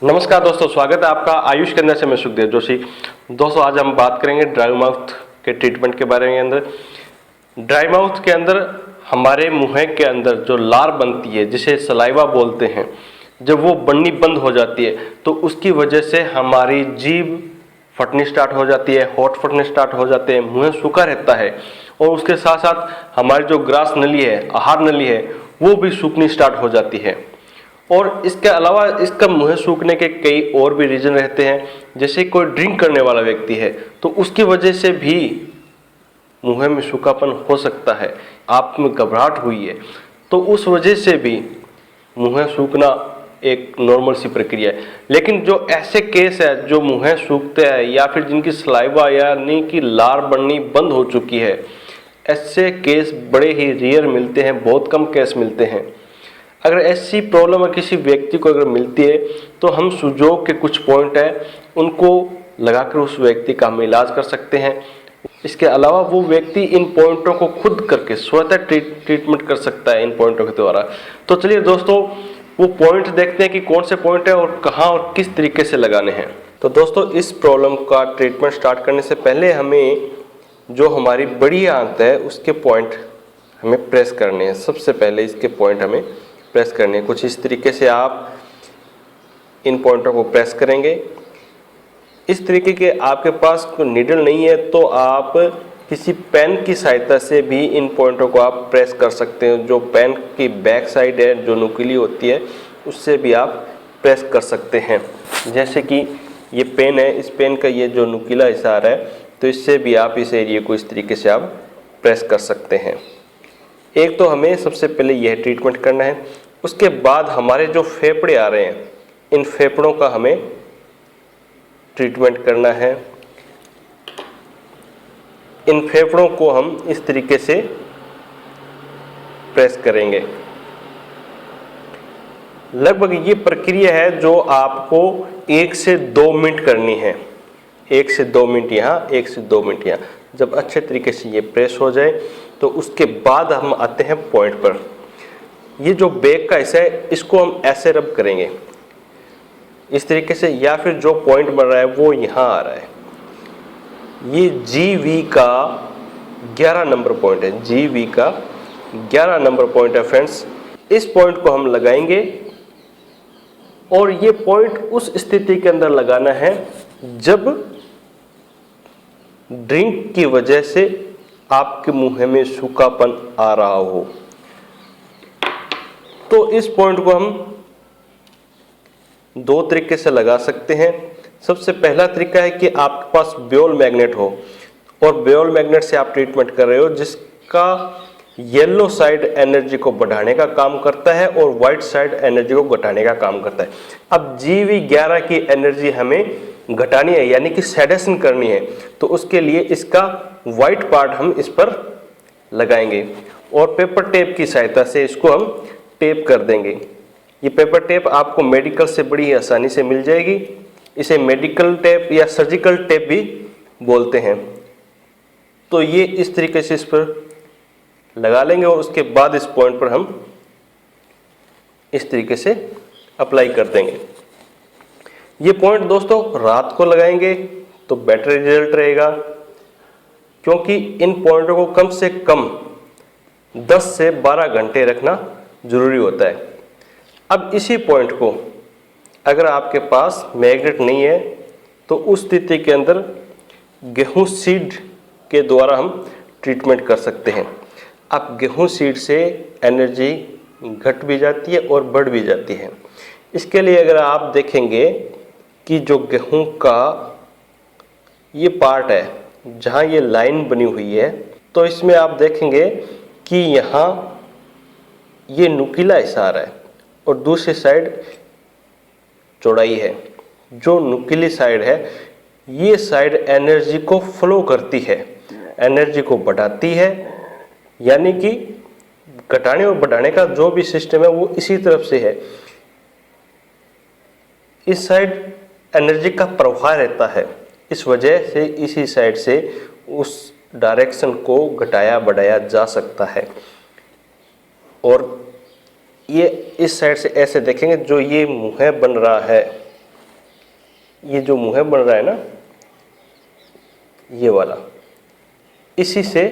नमस्कार दोस्तों, स्वागत है आपका आयुष केंद्र से। मैं सुखदेव जोशी। दोस्तों, आज हम बात करेंगे ड्राई माउथ के ट्रीटमेंट के बारे में। अंदर ड्राई माउथ के अंदर हमारे मुंह के अंदर जो लार बनती है, जिसे सलाइवा बोलते हैं, जब वो बननी बंद हो जाती है तो उसकी वजह से हमारी जीभ फटनी स्टार्ट हो जाती है, होंठ फटने स्टार्ट हो जाते हैं, मुंह सूखा रहता है और उसके साथ साथ हमारी जो ग्रास नली है, आहार नली है, वो भी सूखनी स्टार्ट हो जाती है। और इसके अलावा इसका मुंह सूखने के कई और भी रीजन रहते हैं। जैसे कोई ड्रिंक करने वाला व्यक्ति है तो उसकी वजह से भी मुंह में सूखापन हो सकता है। आप में घबराहट हुई है तो उस वजह से भी मुंह सूखना एक नॉर्मल सी प्रक्रिया है। लेकिन जो ऐसे केस है जो मुंह सूखते हैं या फिर जिनकी सलाइवा यानी कि लार बननी बंद हो चुकी है, ऐसे केस बड़े ही रेयर मिलते हैं, बहुत कम केस मिलते हैं। अगर ऐसी प्रॉब्लम किसी व्यक्ति को अगर मिलती है तो हम सुजोग के कुछ पॉइंट हैं उनको लगाकर उस व्यक्ति का हम इलाज कर सकते हैं। इसके अलावा वो व्यक्ति इन पॉइंटों को खुद करके स्वतः ट्रीटमेंट कर सकता है इन पॉइंटों के द्वारा। तो चलिए दोस्तों, वो पॉइंट देखते हैं कि कौन से पॉइंट है और कहाँ और किस तरीके से लगाने हैं। तो दोस्तों, इस प्रॉब्लम का ट्रीटमेंट स्टार्ट करने से पहले हमें जो हमारी बड़ी आंत है उसके पॉइंट हमें प्रेस करने हैं। सबसे पहले इसके पॉइंट हमें प्रेस करने हैं। कुछ इस तरीके से आप इन पॉइंटों को प्रेस करेंगे। इस तरीके के आपके पास कोई नीडल नहीं है तो आप किसी पेन की सहायता से भी इन पॉइंटों को आप प्रेस कर सकते हैं। जो पेन की बैक साइड है, जो नुकीली होती है, उससे भी आप प्रेस कर सकते हैं। जैसे कि ये पेन है, इस पेन का ये जो नुकीला हिस्सा आ रहा है, तो इससे भी आप इस एरिया को इस तरीके से आप प्रेस कर सकते हैं। एक तो हमें सबसे पहले यह ट्रीटमेंट करना है। उसके बाद हमारे जो फेफड़े आ रहे हैं, इन फेफड़ों का हमें ट्रीटमेंट करना है। इन फेफड़ों को हम इस तरीके से प्रेस करेंगे। लगभग ये प्रक्रिया है जो आपको 1 से 2 मिनट करनी है। 1 से 2 मिनट यहाँ, 1 से 2 मिनट यहाँ। जब अच्छे तरीके से ये प्रेस हो जाए तो उसके बाद हम आते हैं पॉइंट पर। ये जो बैक का हिस्सा है इसको हम ऐसे रब करेंगे इस तरीके से, या फिर जो पॉइंट बन रहा है वो यहाँ आ रहा है। ये GV का 11 नंबर पॉइंट है। GV का 11 नंबर पॉइंट है फ्रेंड्स। इस पॉइंट को हम लगाएंगे और ये पॉइंट उस स्थिति के अंदर लगाना है जब ड्रिंक की वजह से आपके मुंह में सूखापन आ रहा हो। तो इस पॉइंट को हम 2 तरीके से लगा सकते हैं। सबसे पहला तरीका है कि आपके पास ब्योल मैग्नेट हो और ब्योल मैग्नेट से आप ट्रीटमेंट कर रहे हो, जिसका येलो साइड एनर्जी को बढ़ाने का काम करता है और व्हाइट साइड एनर्जी को घटाने का काम करता है। अब GV11 की एनर्जी हमें घटानी है, यानी कि सेडेशन करनी है, तो उसके लिए इसका व्हाइट पार्ट हम इस पर लगाएंगे और पेपर टेप की सहायता से इसको हम टेप कर देंगे। ये पेपर टेप आपको मेडिकल से बड़ी ही आसानी से मिल जाएगी। इसे मेडिकल टेप या सर्जिकल टेप भी बोलते हैं। तो ये इस तरीके से इस पर लगा लेंगे और उसके बाद इस पॉइंट पर हम इस तरीके से अप्लाई कर देंगे। ये पॉइंट दोस्तों रात को लगाएंगे तो बेटर रिजल्ट रहेगा, क्योंकि इन पॉइंटों को कम से कम 10 से 12 घंटे रखना जरूरी होता है। अब इसी पॉइंट को अगर आपके पास मैग्नेट नहीं है तो उस स्थिति के अंदर गेहूं सीड के द्वारा हम ट्रीटमेंट कर सकते हैं। अब गेहूं सीड से एनर्जी घट भी जाती है और बढ़ भी जाती है। इसके लिए अगर आप देखेंगे कि जो गेहूं का ये पार्ट है, जहाँ ये लाइन बनी हुई है, तो इसमें आप देखेंगे कि यहाँ ये नुकीला हिस्सा आ रहा है और दूसरी साइड चौड़ाई है। जो नुकीली साइड है, ये साइड एनर्जी को फ्लो करती है, एनर्जी को बढ़ाती है, यानी कि घटाने और बढ़ाने का जो भी सिस्टम है वो इसी तरफ से है। इस साइड एनर्जी का प्रवाह रहता है, इस वजह से इसी साइड से उस डायरेक्शन को घटाया बढ़ाया जा सकता है। और ये इस साइड से ऐसे देखेंगे, जो ये मुंह बन रहा है, ये जो मुंह बन रहा है ना, ये वाला, इसी से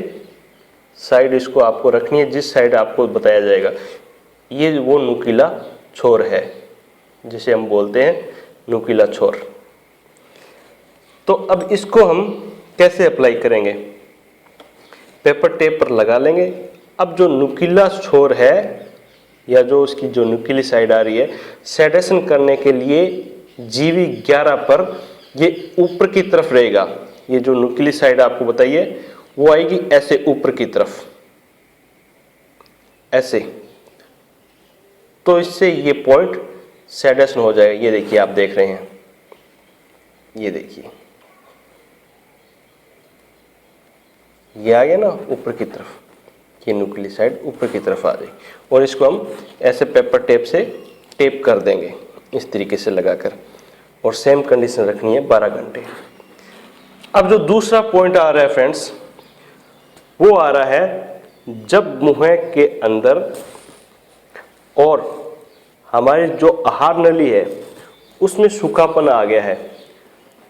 साइड इसको आपको रखनी है, जिस साइड आपको बताया जाएगा। ये वो नुकीला छोर है जिसे हम बोलते हैं नुकीला छोर। तो अब इसको हम कैसे अप्लाई करेंगे? पेपर टेप पर लगा लेंगे। अब जो नुकीला छोर है या जो उसकी जो नुकीली साइड आ रही है, सेडेशन करने के लिए GV11 पर ये ऊपर की तरफ रहेगा। ये जो नुकीली साइड आपको बताइए वो आएगी ऐसे ऊपर की तरफ, ऐसे। तो इससे ये पॉइंट सेडेशन हो जाएगा। ये देखिए, आप देख रहे हैं, ये देखिए, ये आ गया ना ऊपर की तरफ, ये नुकीली साइड ऊपर की तरफ आ जाएगी। और इसको हम ऐसे पेपर टेप से टेप कर देंगे, इस तरीके से लगाकर, और सेम कंडीशन रखनी है 12 घंटे। अब जो दूसरा पॉइंट आ रहा है फ्रेंड्स, वो आ रहा है जब मुंह के अंदर और हमारी जो आहार नली है उसमें सूखापन आ गया है,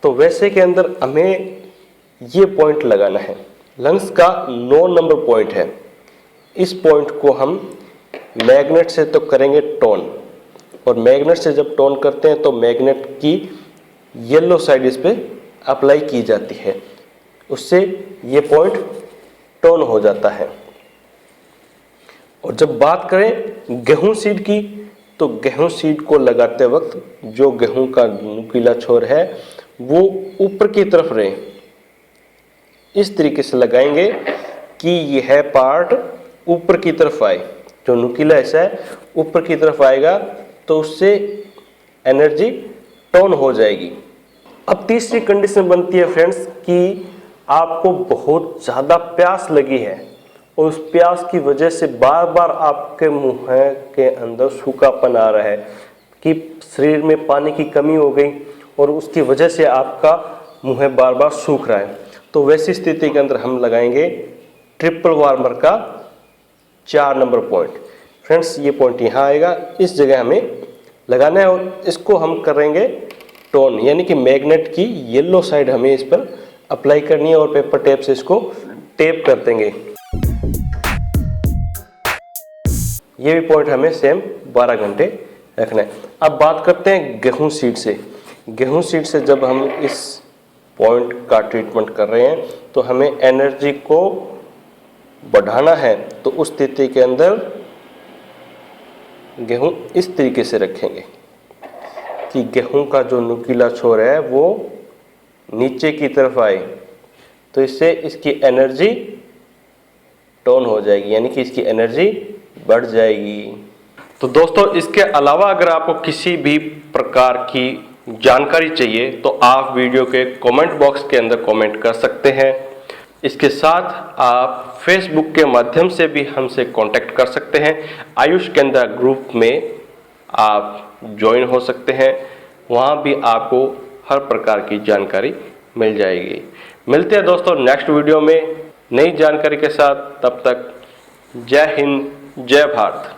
तो वैसे के अंदर हमें ये पॉइंट लगाना है। लंग्स का 9 नंबर पॉइंट है। इस पॉइंट को हम मैग्नेट से तो करेंगे टोन, और मैग्नेट से जब टोन करते हैं तो मैग्नेट की येलो साइड इस पे अप्लाई की जाती है, उससे ये पॉइंट टोन हो जाता है। और जब बात करें गेहूं सीड की, तो गेहूं सीड को लगाते वक्त जो गेहूं का नुकीला छोर है वो ऊपर की तरफ रहे, इस तरीके से लगाएंगे कि यह पार्ट ऊपर की तरफ आए। जो नुकीला हिस्सा है ऊपर की तरफ आएगा, तो उससे एनर्जी टोन हो जाएगी। अब तीसरी कंडीशन बनती है फ्रेंड्स कि आपको बहुत ज़्यादा प्यास लगी है और उस प्यास की वजह से बार बार आपके मुंह के अंदर सूखापन आ रहा है, कि शरीर में पानी की कमी हो गई और उसकी वजह से आपका मुंह बार बार सूख रहा है। तो वैसी स्थिति के अंदर हम लगाएंगे ट्रिपल वार्मर का 4 नंबर पॉइंट। फ्रेंड्स, ये पॉइंट यहाँ आएगा, इस जगह हमें लगाना है और इसको हम करेंगे टोन, यानी कि मैग्नेट की येलो साइड हमें इस पर अप्लाई करनी है और पेपर टेप से इसको टेप कर देंगे। ये भी पॉइंट हमें सेम 12 घंटे रखना है। अब बात करते हैं गेहूं सीड से। गेहूं सीड से जब हम इस पॉइंट का ट्रीटमेंट कर रहे हैं तो हमें एनर्जी को बढ़ाना है, तो उस स्थिति के अंदर गेहूं इस तरीके से रखेंगे कि गेहूं का जो नुकीला छोर है वो नीचे की तरफ आए, तो इससे इसकी एनर्जी टोन हो जाएगी, यानी कि इसकी एनर्जी बढ़ जाएगी। तो दोस्तों, इसके अलावा अगर आपको किसी भी प्रकार की जानकारी चाहिए तो आप वीडियो के कमेंट बॉक्स के अंदर कमेंट कर सकते हैं। इसके साथ आप फेसबुक के माध्यम से भी हमसे कांटेक्ट कर सकते हैं। आयुष केंद्र ग्रुप में आप ज्वाइन हो सकते हैं, वहाँ भी आपको हर प्रकार की जानकारी मिल जाएगी। मिलते हैं दोस्तों नेक्स्ट वीडियो में नई जानकारी के साथ। तब तक जय हिंद, जय भारत।